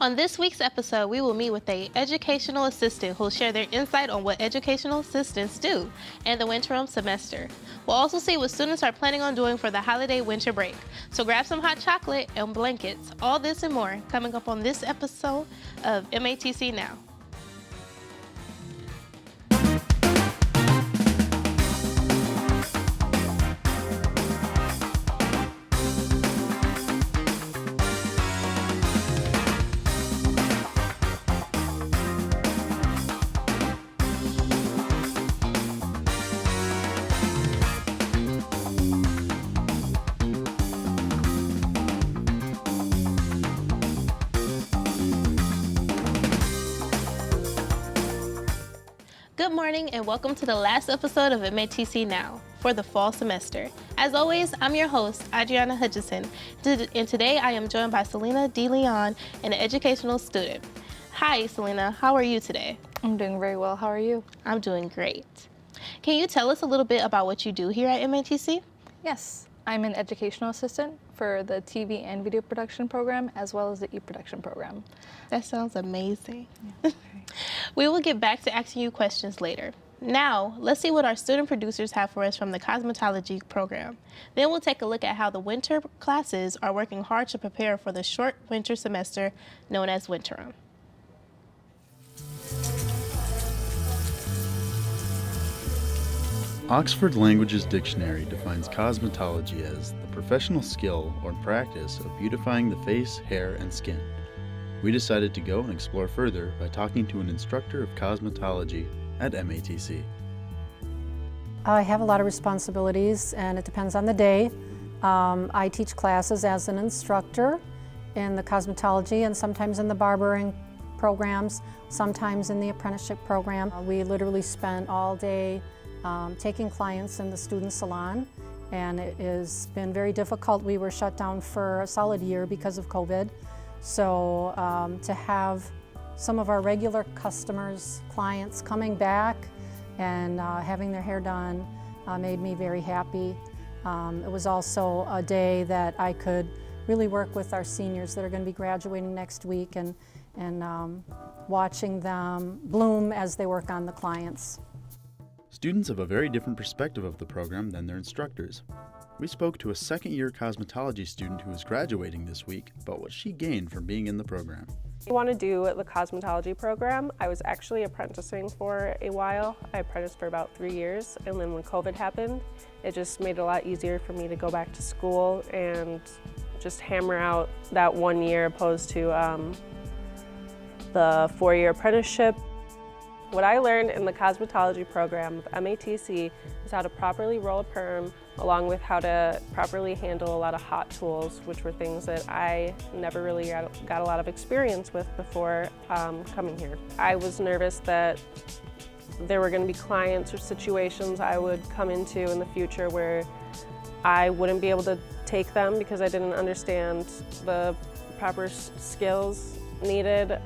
On this week's episode, we will meet with an educational assistant who will share their insight on what educational assistants do and the Winterim semester. We'll also see what students are planning on doing for the holiday winter break. So grab some hot chocolate and blankets. All this and more coming up on this episode of MATC Now. Good morning and welcome to the last episode of MATC Now for the fall semester. As always, I'm your host, Audrianna Hutchinson, and today I am joined by Selena DeLeon, an educational student. Hi, Selena. How are you today? I'm doing very well. How are you? I'm doing great. Can you tell us a little bit about what you do here at MATC? Yes, I'm an educational assistant for the TV and video production program as well as the e-production program. That sounds amazing. Yeah. We will get back to asking you questions later. Now, let's see what our student producers have for us from the cosmetology program. Then we'll take a look at how the winter classes are working hard to prepare for the short winter semester known as Winterim. Oxford Languages Dictionary defines cosmetology as the professional skill or practice of beautifying the face, hair, and skin. We decided to go and explore further by talking to an instructor of cosmetology at MATC. I have a lot of responsibilities and it depends on the day. I teach classes as an instructor in the cosmetology and sometimes in the barbering programs, sometimes in the apprenticeship program. We literally spend all day taking clients in the student salon, and it has been very difficult. We were shut down for a solid year because of COVID. So to have some of our regular customers, clients coming back and having their hair done made me very happy. It was also a day that I could really work with our seniors that are going to be graduating next week and watching them bloom as they work on the clients. Students have a very different perspective of the program than their instructors. We spoke to a second-year cosmetology student who is graduating this week about what she gained from being in the program. I want to do the cosmetology program. I was actually apprenticing for a while. I apprenticed for about 3 years, and then when COVID happened, it just made it a lot easier for me to go back to school and just hammer out that 1 year opposed to the 4-year apprenticeship. What I learned in the cosmetology program of MATC is how to properly roll a perm, along with how to properly handle a lot of hot tools, which were things that I never really got a lot of experience with before coming here. I was nervous that there were going to be clients or situations I would come into in the future where I wouldn't be able to take them because I didn't understand the proper skills needed,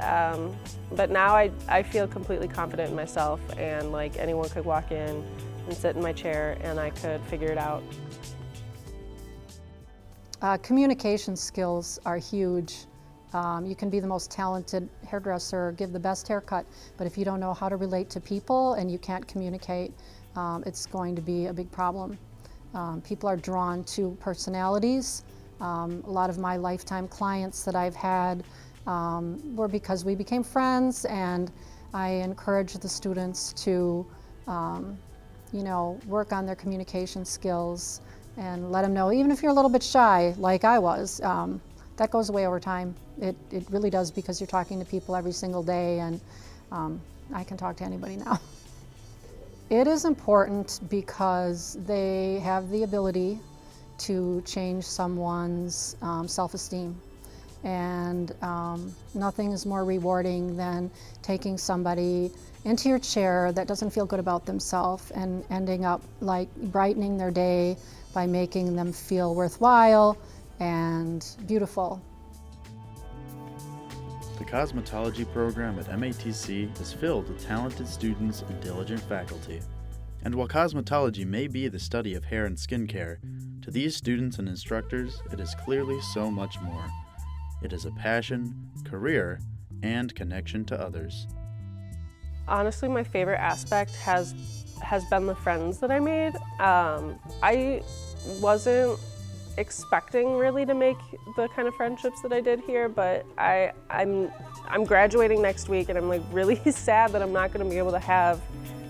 but now I feel completely confident in myself, and like anyone could walk in and sit in my chair and I could figure it out. Communication skills are huge. You can be the most talented hairdresser, give the best haircut, but if you don't know how to relate to people and you can't communicate, it's going to be a big problem. People are drawn to personalities. A lot of my lifetime clients that I've had were because we became friends, and I encourage the students to work on their communication skills and let them know, even if you're a little bit shy like I was, that goes away over time. It really does, because you're talking to people every single day, and I can talk to anybody now. It is important because they have the ability to change someone's self-esteem. And nothing is more rewarding than taking somebody into your chair that doesn't feel good about themselves and ending up like brightening their day by making them feel worthwhile and beautiful. The cosmetology program at MATC is filled with talented students and diligent faculty. And while cosmetology may be the study of hair and skincare, to these students and instructors, it is clearly so much more. It is a passion, career, and connection to others. Honestly, my favorite aspect has been the friends that I made. I wasn't expecting really to make the kind of friendships that I did here, but I'm graduating next week, and I'm like really sad that I'm not going to be able to have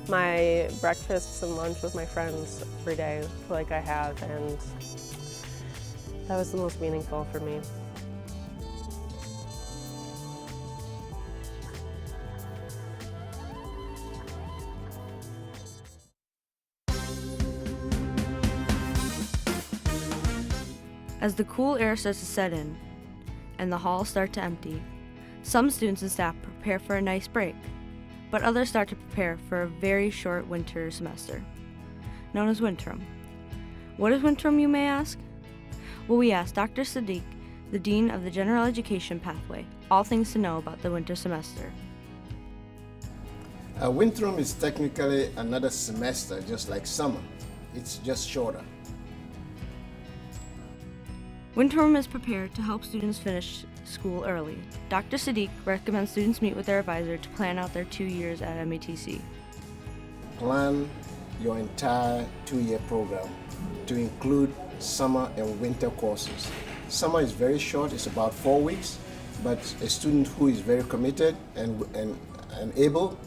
my breakfasts and lunch with my friends every day like I have, and that was the most meaningful for me. As the cool air starts to set in and the halls start to empty, some students and staff prepare for a nice break, but others start to prepare for a very short winter semester, known as Winterim. What is Winterim, you may ask? Well, we asked Dr. Sadiq, the Dean of the General Education Pathway, all things to know about the winter semester. Winterim is technically another semester, just like summer. It's just shorter. Winterim is prepared to help students finish school early. Dr. Sadiq recommends students meet with their advisor to plan out their 2 years at MATC. Plan your entire 2-year program to include summer and winter courses. Summer is very short, it's about 4 weeks, but a student who is very committed and able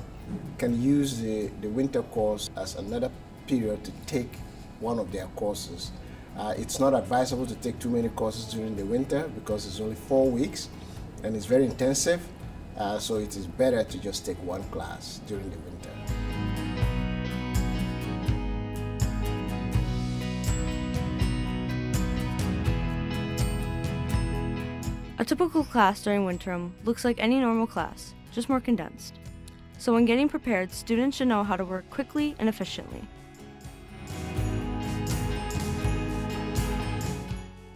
can use the winter course as another period to take one of their courses. It's not advisable to take too many courses during the winter because it's only 4 weeks and it's very intensive, so it is better to just take one class during the winter. A typical class during Winterim looks like any normal class, just more condensed. So when getting prepared, students should know how to work quickly and efficiently.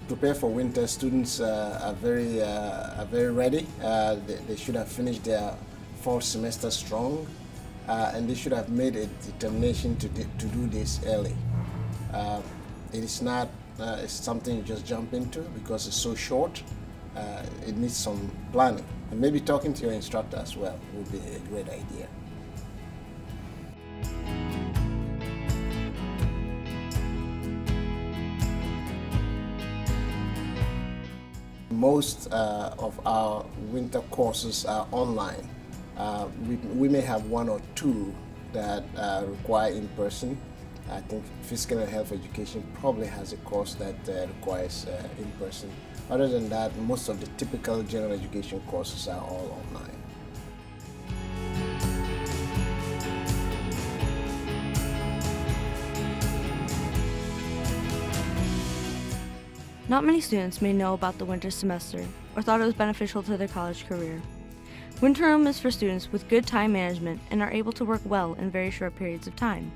Prepare for winter, students are very ready. They should have finished their fall semester strong, and they should have made a determination to do this early. It is not it's something you just jump into because it's so short. It needs some planning, and maybe talking to your instructor as well would be a great idea. Most of our winter courses are online. We may have 1 or 2 that require in-person. I think physical and health education probably has a course that requires in-person. Other than that, most of the typical general education courses are all online. Not many students may know about the winter semester or thought it was beneficial to their college career. Winterim is for students with good time management and are able to work well in very short periods of time.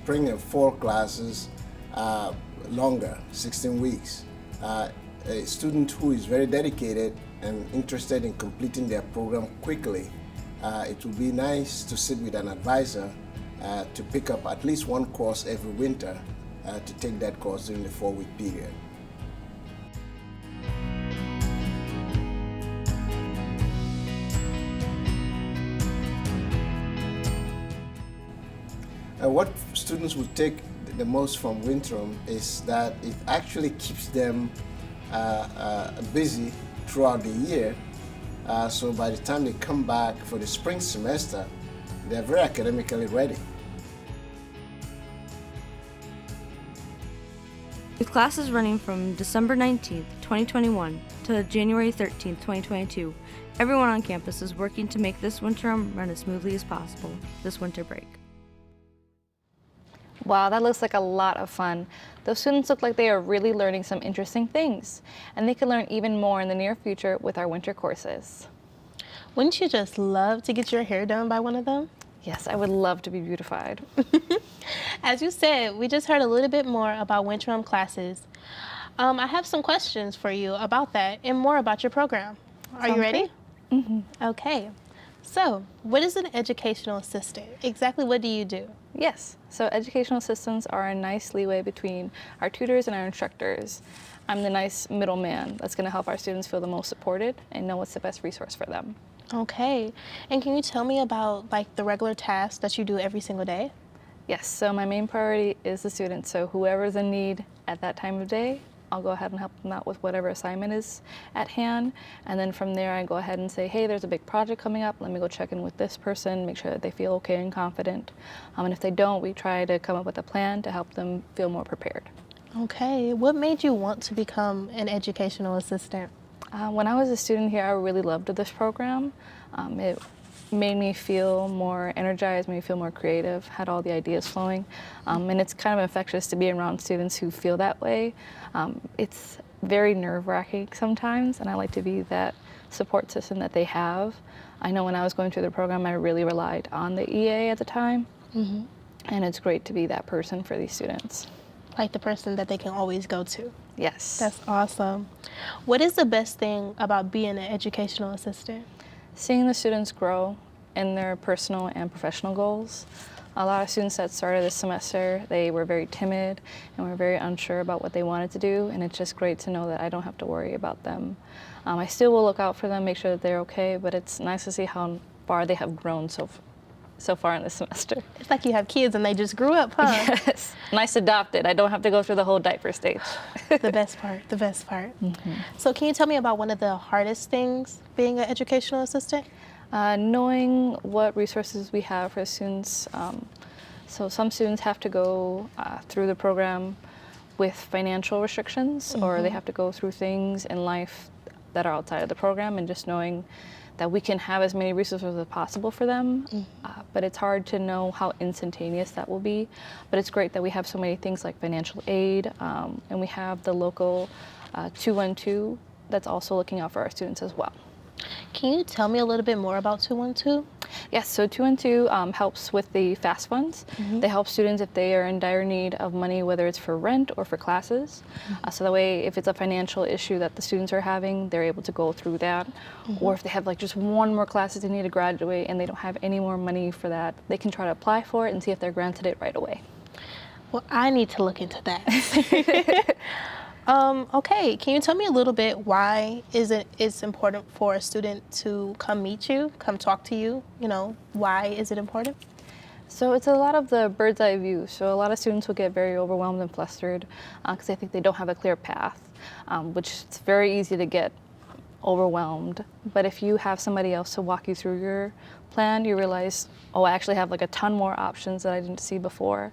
Spring and fall classes are longer, 16 weeks. A student who is very dedicated and interested in completing their program quickly, it would be nice to sit with an advisor to pick up at least one course every winter to take that course during the 4-week period. What students would take the most from Winterim is that it actually keeps them busy throughout the year. So by the time they come back for the spring semester, they're very academically ready. With classes running from December 19th, 2021 to January 13th, 2022, everyone on campus is working to make this Winterim run as smoothly as possible this winter break. Wow, that looks like a lot of fun. Those students look like they are really learning some interesting things, and they could learn even more in the near future with our winter courses. Wouldn't you just love to get your hair done by one of them? Yes, I would love to be beautified. As you said, we just heard a little bit more about Winterim classes. I have some questions for you about that and more about your program. Are you ready? Mm-hmm. Okay. So, what is an educational assistant? Exactly what do you do? Yes, so educational assistants are a nice leeway between our tutors and our instructors. I'm the nice middleman that's going to help our students feel the most supported and know what's the best resource for them. Okay. And can you tell me about like the regular tasks that you do every single day? Yes, so my main priority is the students. So whoever's in need at that time of day, I'll go ahead and help them out with whatever assignment is at hand. And then from there, I go ahead and say, hey, there's a big project coming up. Let me go check in with this person, make sure that they feel okay and confident. And if they don't, we try to come up with a plan to help them feel more prepared. Okay. What made you want to become an educational assistant? When I was a student here, I really loved this program. It made me feel more energized, made me feel more creative, had all the ideas flowing. And it's kind of infectious to be around students who feel that way. It's very nerve-wracking sometimes, and I like to be that support system that they have. I know when I was going through the program, I really relied on the EA at the time, and it's great to be that person for these students. Like the person that they can always go to. Yes. That's awesome. What is the best thing about being an educational assistant? Seeing the students grow in their personal and professional goals. A lot of students that started this semester, they were very timid and were very unsure about what they wanted to do, and it's just great to know that I don't have to worry about them. I still will look out for them, make sure that they're okay, but it's nice to see how far they have grown so far in this semester. It's like you have kids and they just grew up, huh? Yes, nice adopted. I don't have to go through the whole diaper stage. The best part, the best part. So can you tell me about one of the hardest things being an educational assistant? Knowing what resources we have for students. So some students have to go through the program with financial restrictions, or they have to go through things in life that are outside of the program, and just knowing that we can have as many resources as possible for them, but it's hard to know how instantaneous that will be. But it's great that we have so many things like financial aid, and we have the local 212 that's also looking out for our students as well. Can you tell me a little bit more about 212? Yes, so 212 helps with the FAST funds. They help students if they are in dire need of money, whether it's for rent or for classes. So that way, if it's a financial issue that the students are having, they're able to go through that. Or if they have like just one more class that they need to graduate and they don't have any more money for that, they can try to apply for it and see if they're granted it right away. Well, I need to look into that. Okay, can you tell me a little bit why it's important for a student to come meet you, come talk to you? You know, why is it important? So it's a lot of the bird's eye view. So a lot of students will get very overwhelmed and flustered because they think they don't have a clear path, which it's very easy to get overwhelmed. But if you have somebody else to walk you through your plan, you realize, oh, I actually have like a ton more options that I didn't see before.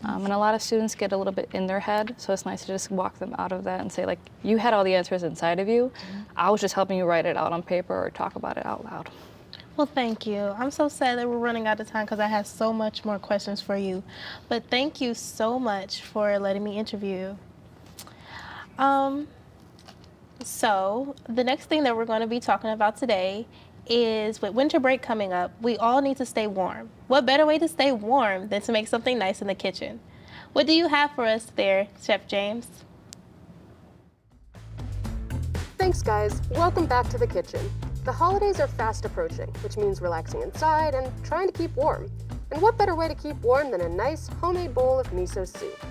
And a lot of students get a little bit in their head, so it's nice to just walk them out of that and say, like, you had all the answers inside of you. I was just helping you write it out on paper or talk about it out loud. Well, thank you. I'm so sad that we're running out of time because I have so much more questions for you. But thank you so much for letting me interview. So the next thing that we're going to be talking about today is with winter break coming up, we all need to stay warm. What better way to stay warm than to make something nice in the kitchen? What do you have for us there, Chef James? Thanks, guys. Welcome back to the kitchen. The holidays are fast approaching, which means relaxing inside and trying to keep warm. And what better way to keep warm than a nice homemade bowl of miso soup?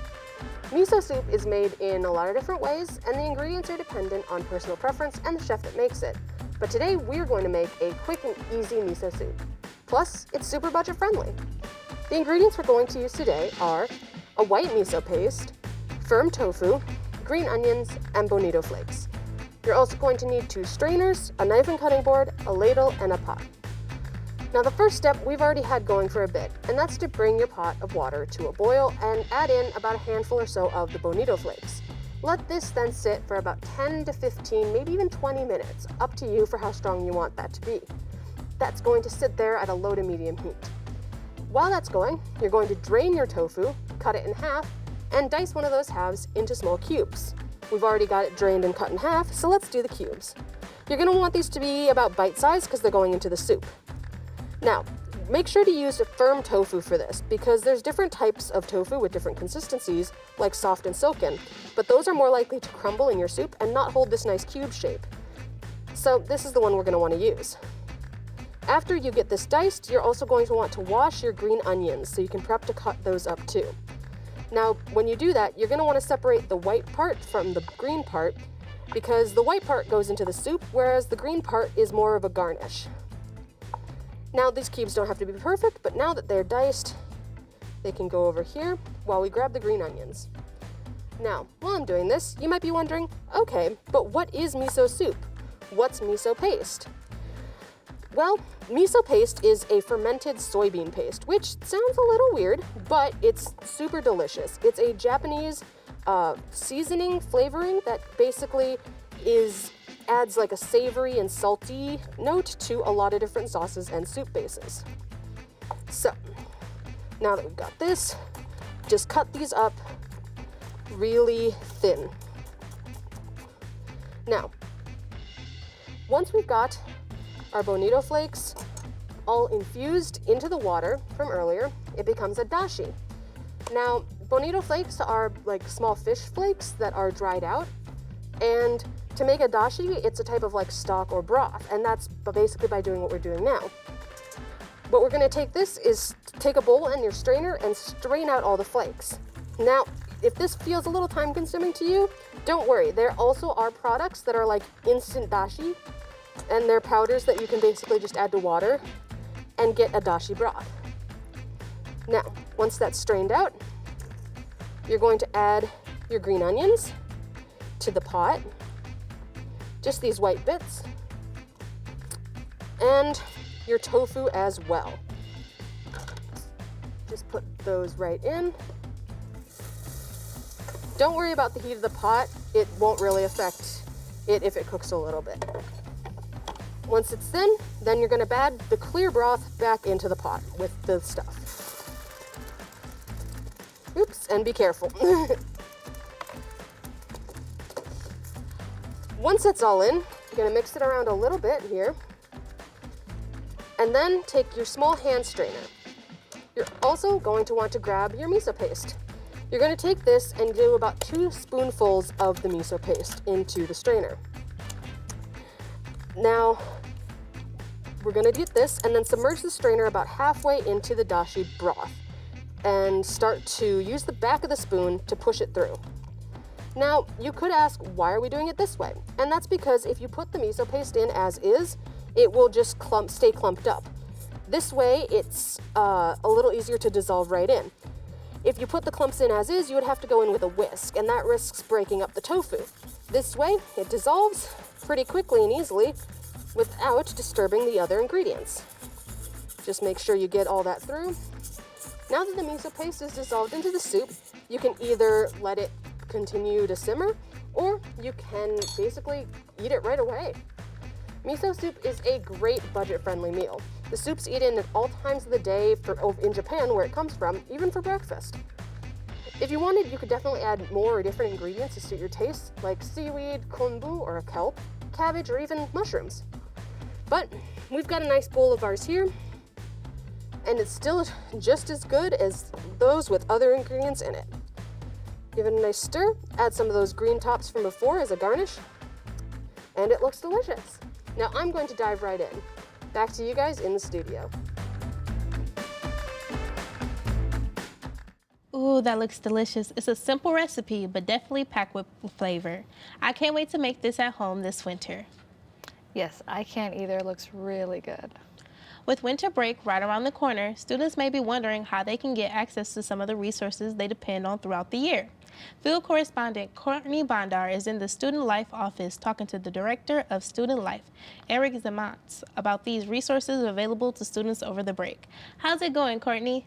Miso soup is made in a lot of different ways, and the ingredients are dependent on personal preference and the chef that makes it. But today we're going to make a quick and easy miso soup. Plus, it's super budget friendly. The ingredients we're going to use today are a white miso paste, firm tofu, green onions, and bonito flakes. You're also going to need 2 strainers, a knife and cutting board, a ladle, and a pot. Now the first step we've already had going for a bit, and that's to bring your pot of water to a boil and add in about a handful or so of the bonito flakes. Let this then sit for about 10 to 15, maybe even 20 minutes, up to you for how strong you want that to be. That's going to sit there at a low to medium heat. While that's going, you're going to drain your tofu, cut it in half, and dice one of those halves into small cubes. We've already got it drained and cut in half, so let's do the cubes. You're going to want these to be about bite-sized because they're going into the soup. Now, make sure to use a firm tofu for this because there's different types of tofu with different consistencies, like soft and silken, but those are more likely to crumble in your soup and not hold this nice cube shape. So this is the one we're going to want to use. After you get this diced, you're also going to want to wash your green onions so you can prep to cut those up too. Now, when you do that, you're going to want to separate the white part from the green part because the white part goes into the soup, whereas the green part is more of a garnish. Now, these cubes don't have to be perfect, but now that they're diced, they can go over here while we grab the green onions. Now, while I'm doing this, you might be wondering, okay, but what is miso soup? What's miso paste? Well, miso paste is a fermented soybean paste, which sounds a little weird, but it's super delicious. It's a Japanese seasoning flavoring that basically adds like a savory and salty note to a lot of different sauces and soup bases. So, now that we've got this, just cut these up really thin. Now, once we've got our bonito flakes all infused into the water from earlier, it becomes a dashi. Now, bonito flakes are like small fish flakes that are dried out, and to make a dashi, it's a type of like stock or broth, and that's basically by doing what we're doing now. What we're gonna take this is take a bowl and your strainer and strain out all the flakes. Now, if this feels a little time consuming to you, don't worry. There also are products that are like instant dashi, and they're powders that you can basically just add to water and get a dashi broth. Now, once that's strained out, you're going to add your green onions to the pot, just these white bits, and your tofu as well. Just put those right in. Don't worry about the heat of the pot. It won't really affect it if it cooks a little bit. Once it's thin, then you're gonna add the clear broth back into the pot with the stuff. Oops, and be careful. Once it's all in, you're gonna mix it around a little bit here, and then take your small hand strainer. You're also going to want to grab your miso paste. You're gonna take this and do about 2 spoonfuls of the miso paste into the strainer. Now, we're gonna get this and then submerge the strainer about halfway into the dashi broth and start to use the back of the spoon to push it through. Now, you could ask, why are we doing it this way? And that's because if you put the miso paste in as is, it will just stay clumped up. This way, it's a little easier to dissolve right in. If you put the clumps in as is, you would have to go in with a whisk, and that risks breaking up the tofu. This way, it dissolves pretty quickly and easily without disturbing the other ingredients. Just make sure you get all that through. Now that the miso paste is dissolved into the soup, you can either let it continue to simmer, or you can basically eat it right away. Miso soup is a great budget-friendly meal. The soup's eaten at all times of the day in Japan, where it comes from, even for breakfast. If you wanted, you could definitely add more or different ingredients to suit your taste, like seaweed, konbu, or a kelp, cabbage, or even mushrooms. But we've got a nice bowl of ours here, and it's still just as good as those with other ingredients in it. Give it a nice stir, add some of those green tops from before as a garnish, and it looks delicious. Now I'm going to dive right in. Back to you guys in the studio. Ooh, that looks delicious. It's a simple recipe, but definitely packed with flavor. I can't wait to make this at home this winter. Yes, I can't either. It looks really good. With winter break right around the corner, students may be wondering how they can get access to some of the resources they depend on throughout the year. Field correspondent Courtney Bondar is in the Student Life office talking to the Director of Student Life, Eric Zamantz, about these resources available to students over the break. How's it going, Courtney?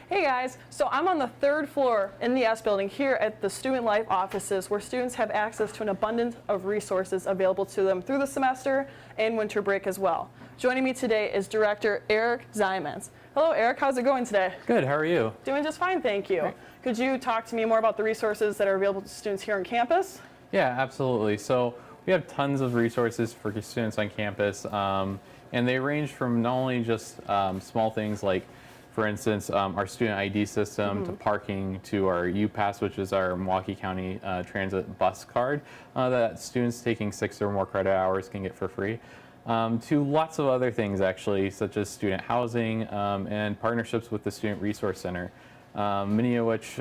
Hey guys, so I'm on the 3rd floor in the S building here at the Student Life offices, where students have access to an abundance of resources available to them through the semester and winter break as well. Joining me today is Director Eric Zamantz. Hello Eric, how's it going today? Good, how are you? Doing just fine, thank you. Great. Could you talk to me more about the resources that are available to students here on campus? Yeah, absolutely. So we have tons of resources for students on campus, and they range from not only just small things like, for instance, our student ID system, to parking, to our U-Pass, which is our Milwaukee County Transit bus card that students taking 6 or more credit hours can get for free. to lots of other things actually, such as student housing and partnerships with the Student Resource Center. Many of which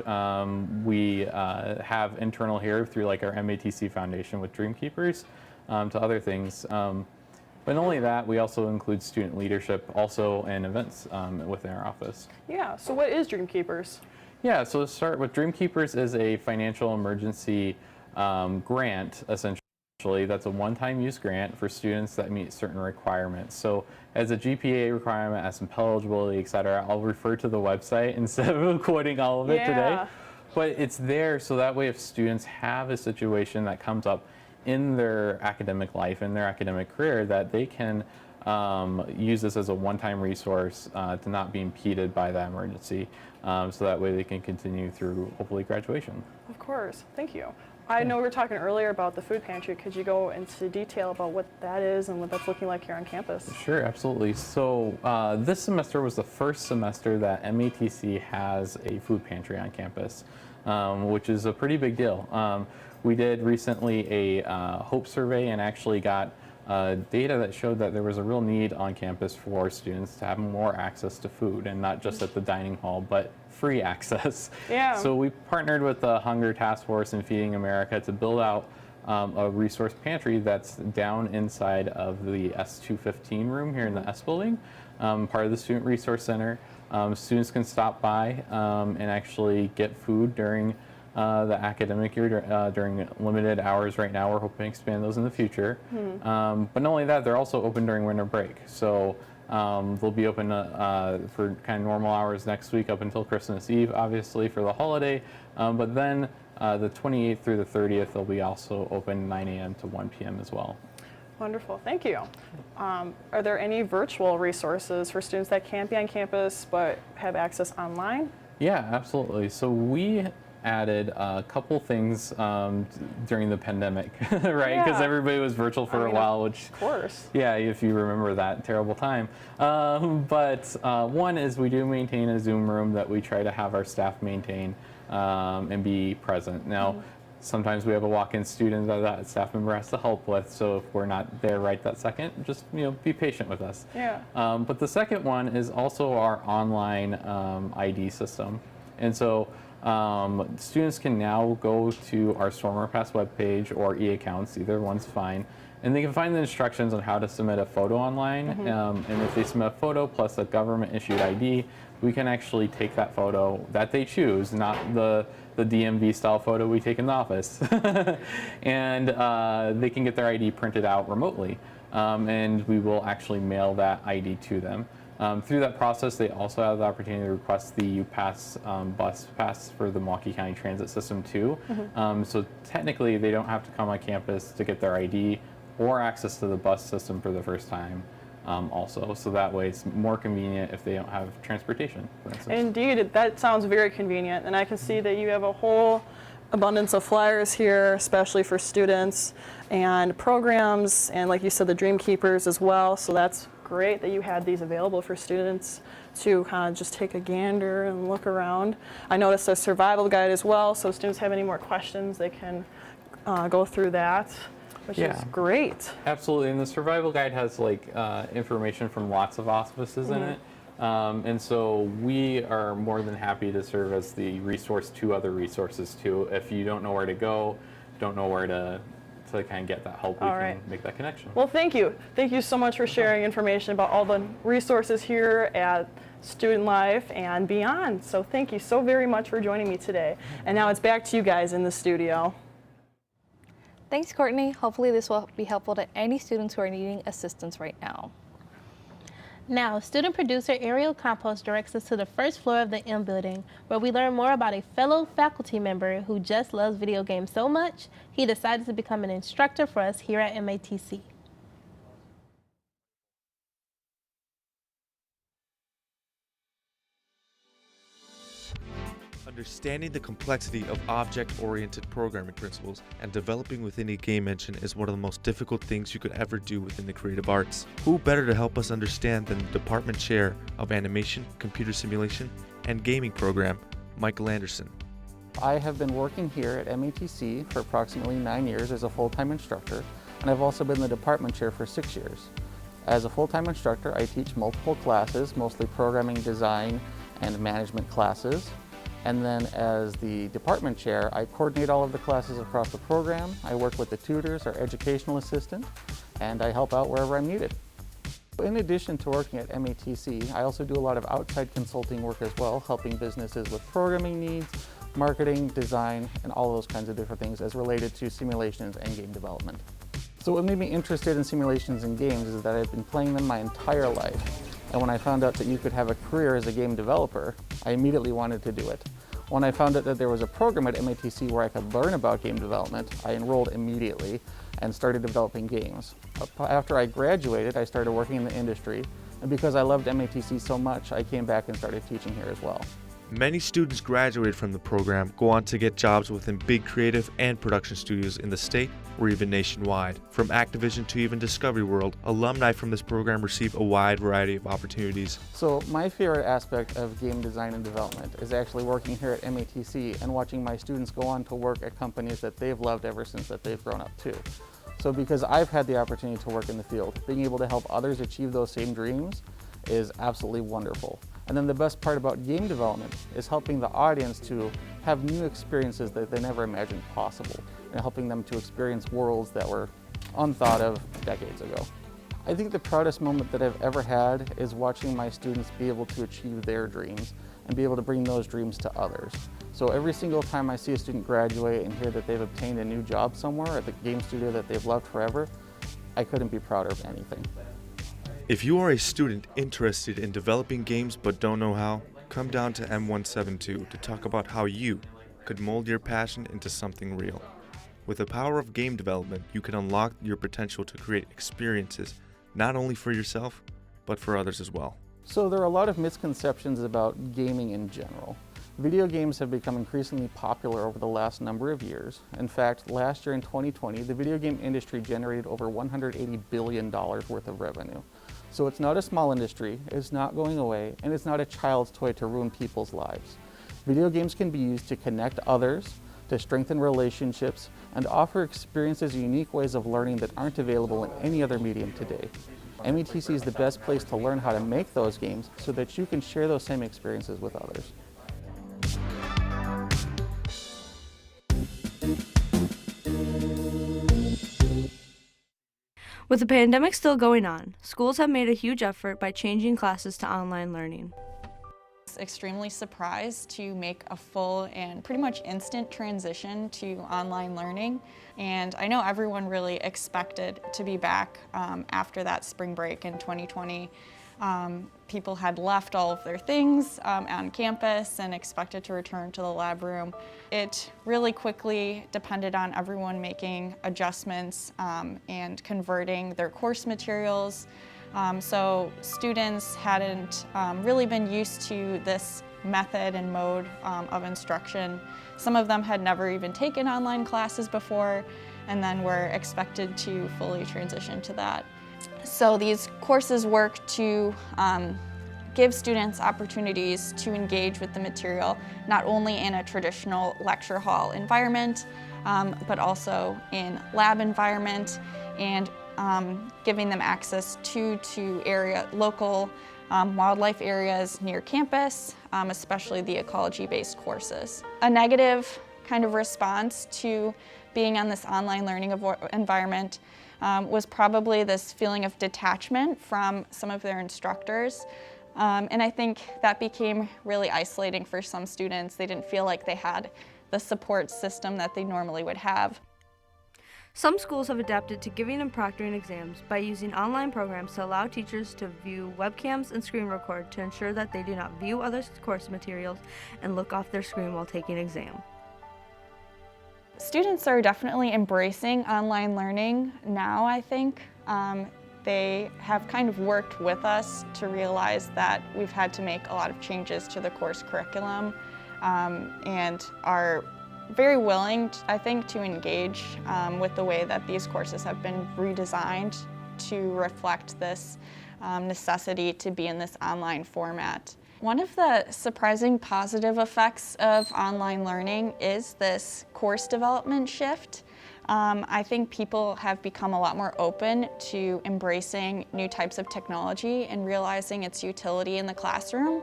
we have internal here through like our MATC Foundation with Dream Keepers to other things. But not only that, we also include student leadership also and events within our office. Yeah, so what is Dream Keepers? Yeah, so to start with, Dream Keepers is a financial emergency grant, essentially. That's a one-time use grant for students that meet certain requirements. So as a GPA requirement, as some Pell eligibility, et cetera, I'll refer to the website instead of quoting all of it today. But it's there so that way if students have a situation that comes up in their academic life, in their academic career, that they can use this as a one-time resource to not be impeded by that emergency. So that way they can continue through hopefully graduation. Of course, thank you. I know we were talking earlier about the food pantry. Could you go into detail about what that is and what that's looking like here on campus? Sure, absolutely. So this semester was the first semester that MATC has a food pantry on campus, which is a pretty big deal. We did recently a Hope survey and actually got data that showed that there was a real need on campus for students to have more access to food, and not just at the dining hall, but free access. Yeah. So we partnered with the Hunger Task Force and Feeding America to build out a resource pantry that's down inside of the S215 room here in the S building, part of the Student Resource Center. Students can stop by and actually get food during the academic year during limited hours right now. We're hoping to expand those in the future. But not only that, they're also open during winter break. So they'll be open for kind of normal hours next week up until Christmas Eve, obviously, for the holiday. But then the 28th through the 30th, they'll be also open 9 a.m. to 1 p.m. as well. Wonderful, thank you. Are there any virtual resources for students that can't be on campus but have access online? Yeah, absolutely. So we added a couple things during the pandemic, right? Because everybody was virtual for a while, which, of course, yeah, if you remember that terrible time. But one is we do maintain a Zoom room that we try to have our staff maintain and be present. Now, sometimes we have a walk-in student that staff member has to help with, so if we're not there right that second, just be patient with us. Yeah. But the second one is also our online ID system, and so students can now go to our StormerPass webpage or e-accounts, either one's fine, and they can find the instructions on how to submit a photo online. And if they submit a photo plus a government-issued ID, we can actually take that photo that they choose, not the DMV style photo we take in the office, and they can get their ID printed out remotely, and we will actually mail that ID to them. Through that process, they also have the opportunity to request the UPass bus pass for the Milwaukee County Transit System too. So technically, they don't have to come on campus to get their ID or access to the bus system for the first time also. So that way, it's more convenient if they don't have transportation, for instance. Indeed, that sounds very convenient. And I can see that you have a whole abundance of flyers here, especially for students and programs, and like you said, the Dream Keepers as well. So that's great that you had these available for students to kind of just take a gander and look around. I noticed a survival guide as well, so if students have any more questions, they can go through that, which is great. Absolutely, and the survival guide has like information from lots of auspices in it. And so we are more than happy to serve as the resource to other resources too. If you don't know where to go, don't know where to kind of get that help, we can make that connection. Well, thank you. Thank you so much for sharing information about all the resources here at Student Life and beyond. So thank you so very much for joining me today. And now it's back to you guys in the studio. Thanks, Courtney. Hopefully this will be helpful to any students who are needing assistance right now. Now, student producer Ariel Campos directs us to the first floor of the M building, where we learn more about a fellow faculty member who just loves video games so much, he decided to become an instructor for us here at MATC. Understanding the complexity of object-oriented programming principles and developing within a game engine is one of the most difficult things you could ever do within the creative arts. Who better to help us understand than the Department Chair of Animation, Computer Simulation, and Gaming Program, Michael Anderson. I have been working here at MATC for approximately 9 years as a full-time instructor, and I've also been the department chair for 6 years. As a full-time instructor, I teach multiple classes, mostly programming, design, and management classes. And then as the department chair, I coordinate all of the classes across the program. I work with the tutors, our educational assistant, and I help out wherever I'm needed. In addition to working at MATC, I also do a lot of outside consulting work as well, helping businesses with programming needs, marketing, design, and all those kinds of different things as related to simulations and game development. So what made me interested in simulations and games is that I've been playing them my entire life. And when I found out that you could have a career as a game developer, I immediately wanted to do it. When I found out that there was a program at MATC where I could learn about game development, I enrolled immediately and started developing games. After I graduated, I started working in the industry, and because I loved MATC so much, I came back and started teaching here as well. Many students graduated from the program go on to get jobs within big creative and production studios in the state or even nationwide. From Activision to even Discovery World, alumni from this program receive a wide variety of opportunities. So my favorite aspect of game design and development is actually working here at MATC and watching my students go on to work at companies that they've loved ever since that they've grown up too. So because I've had the opportunity to work in the field, being able to help others achieve those same dreams is absolutely wonderful. And then the best part about game development is helping the audience to have new experiences that they never imagined possible, and helping them to experience worlds that were unthought of decades ago. I think the proudest moment that I've ever had is watching my students be able to achieve their dreams and be able to bring those dreams to others. So every single time I see a student graduate and hear that they've obtained a new job somewhere at the game studio that they've loved forever, I couldn't be prouder of anything. If you are a student interested in developing games but don't know how, come down to M172 to talk about how you could mold your passion into something real. With the power of game development, you can unlock your potential to create experiences not only for yourself, but for others as well. So there are a lot of misconceptions about gaming in general. Video games have become increasingly popular over the last number of years. In fact, last year in 2020, the video game industry generated over $180 billion worth of revenue. So it's not a small industry, it's not going away, and it's not a child's toy to ruin people's lives. Video games can be used to connect others, to strengthen relationships, and offer experiences and unique ways of learning that aren't available in any other medium today. MATC is the best place to learn how to make those games so that you can share those same experiences with others. With the pandemic still going on, schools have made a huge effort by changing classes to online learning. Extremely surprised to make a full and pretty much instant transition to online learning, and I know everyone really expected to be back after that spring break in 2020. People had left all of their things on campus and expected to return to the lab room. It really quickly depended on everyone making adjustments and converting their course materials. So students hadn't really been used to this method and mode of instruction. Some of them had never even taken online classes before, and then were expected to fully transition to that. So these courses work to give students opportunities to engage with the material, not only in a traditional lecture hall environment, but also in lab environment, and giving them access to local wildlife areas near campus, especially the ecology-based courses. A negative kind of response to being on this online learning environment was probably this feeling of detachment from some of their instructors. And I think that became really isolating for some students. They didn't feel like they had the support system that they normally would have. Some schools have adapted to giving and proctoring exams by using online programs to allow teachers to view webcams and screen record to ensure that they do not view others' course materials and look off their screen while taking an exam. Students are definitely embracing online learning now, I think. They have kind of worked with us to realize that we've had to make a lot of changes to the course curriculum, and are very willing, I think, to engage with the way that these courses have been redesigned to reflect this necessity to be in this online format. One of the surprising positive effects of online learning is this course development shift. I think people have become a lot more open to embracing new types of technology and realizing its utility in the classroom.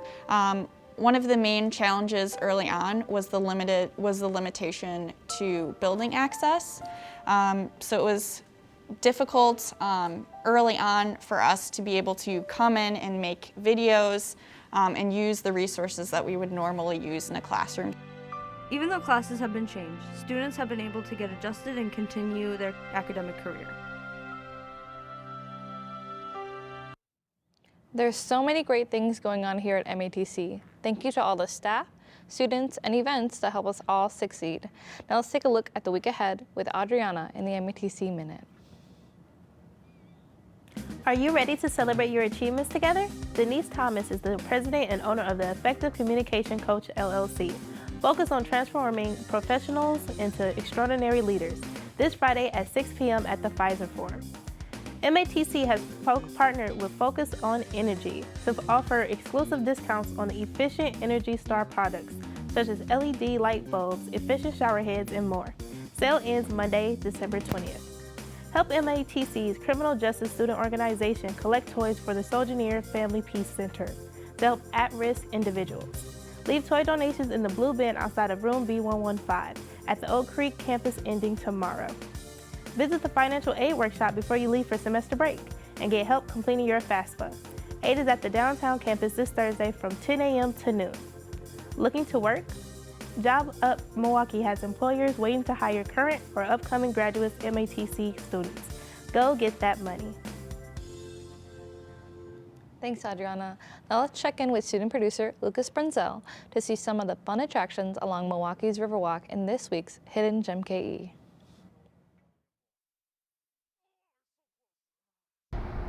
One of the main challenges early on was the limitation to building access. So it was difficult early on for us to be able to come in and make videos and use the resources that we would normally use in a classroom. Even though classes have been changed, students have been able to get adjusted and continue their academic career. There's so many great things going on here at MATC. Thank you to all the staff, students, and events that help us all succeed. Now let's take a look at the week ahead with Audrianna in the MATC Minute. Are you ready to celebrate your achievements together? Denise Thomas is the president and owner of the Effective Communication Coach, LLC. Focus on transforming professionals into extraordinary leaders. This Friday at 6 p.m. at the Pfizer Forum. MATC has partnered with Focus on Energy to offer exclusive discounts on the Efficient Energy Star products, such as LED light bulbs, efficient shower heads, and more. Sale ends Monday, December 20th. Help MATC's Criminal Justice Student Organization collect toys for the Sojourner Family Peace Center to help at-risk individuals. Leave toy donations in the blue bin outside of room B115 at the Oak Creek campus ending tomorrow. Visit the financial aid workshop before you leave for semester break and get help completing your FAFSA. Aid is at the downtown campus this Thursday from 10 a.m. to noon. Looking to work? Job Up Milwaukee has employers waiting to hire current or upcoming graduates MATC students. Go get that money. Thanks, Audrianna. Now let's check in with student producer Lucas Brunzel to see some of the fun attractions along Milwaukee's Riverwalk in this week's Hidden geMKE.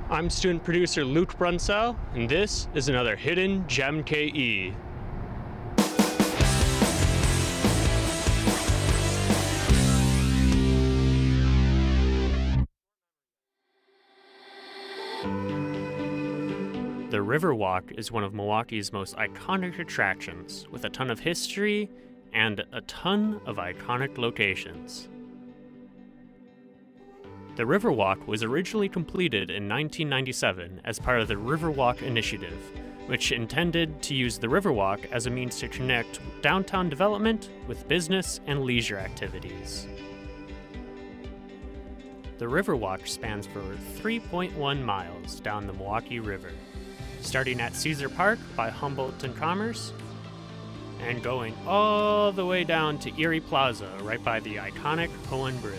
I'm student producer Luke Brunzel, and this is another Hidden geMKE. The Riverwalk is one of Milwaukee's most iconic attractions, with a ton of history and a ton of iconic locations. The Riverwalk was originally completed in 1997 as part of the Riverwalk Initiative, which intended to use the Riverwalk as a means to connect downtown development with business and leisure activities. The Riverwalk spans for 3.1 miles down the Milwaukee River, starting at Caesar Park by Humboldt and Commerce, and going all the way down to Erie Plaza, right by the iconic Cohen Bridge.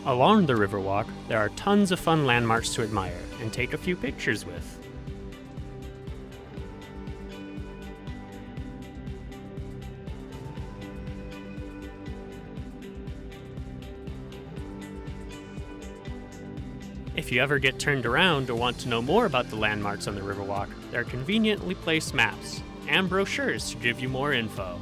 Along the Riverwalk, there are tons of fun landmarks to admire and take a few pictures with. If you ever get turned around or want to know more about the landmarks on the Riverwalk, there are conveniently placed maps and brochures to give you more info.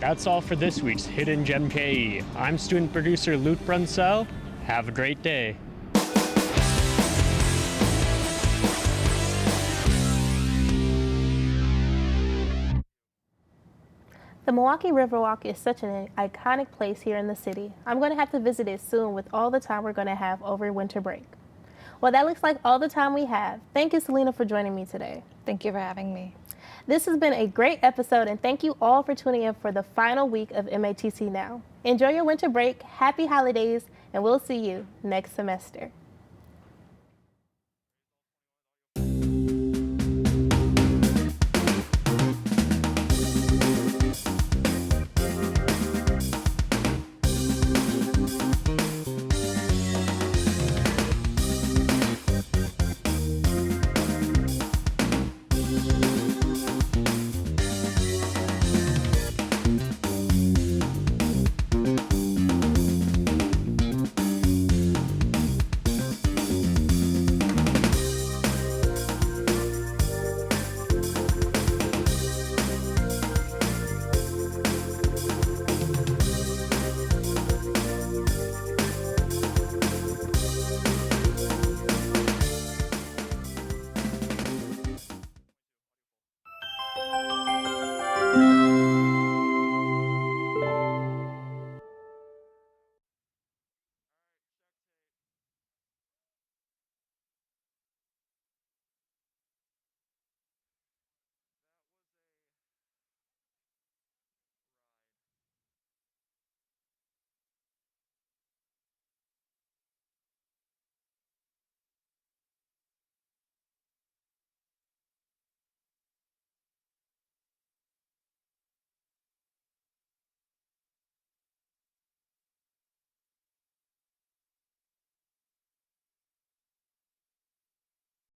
That's all for this week's Hidden geMKE. I'm student producer Luke Brunzel. Have a great day. The Milwaukee Riverwalk is such an iconic place here in the city. I'm going to have to visit it soon with all the time we're going to have over winter break. Well, that looks like all the time we have. Thank you, Selena, for joining me today. Thank you for having me. This has been a great episode, and thank you all for tuning in for the final week of MATC Now. Enjoy your winter break, happy holidays, and we'll see you next semester.